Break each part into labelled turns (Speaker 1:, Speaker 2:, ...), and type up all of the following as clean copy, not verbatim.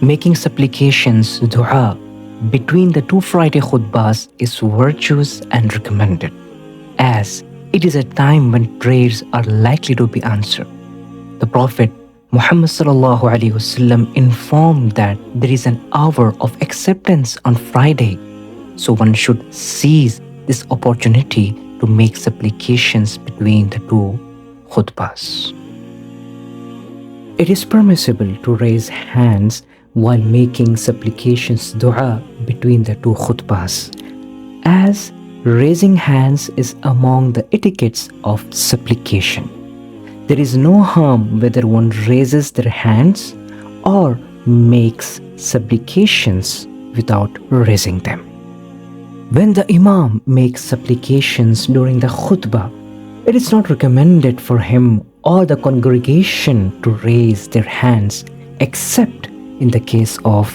Speaker 1: making supplications, dua, between the two Friday khutbahs is virtuous and recommended, as it is a time when prayers are likely to be answered. The Prophet Muhammad informed that there is an hour of acceptance on Friday, so one should seize this opportunity to make supplications between the two khutbahs. It is permissible to raise hands while making supplications, dua, between the two khutbahs, as raising hands is among the etiquettes of supplication. There is no harm whether one raises their hands or makes supplications without raising them. When the Imam makes supplications during the khutbah, it is not recommended for him or the congregation to raise their hands except in the case of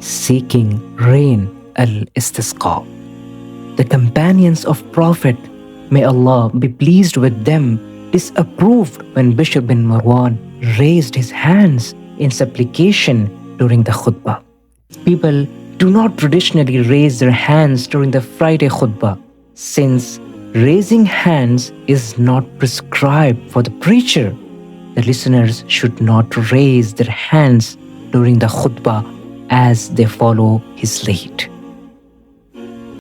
Speaker 1: seeking rain, al-istisqa. The companions of Prophet, may Allah be pleased with them, disapproved when Bishr bin Marwan raised his hands in supplication during the khutbah. People do not traditionally raise their hands during the Friday khutbah, since raising hands is not prescribed for the preacher. The listeners should not raise their hands during the khutbah as they follow his lead.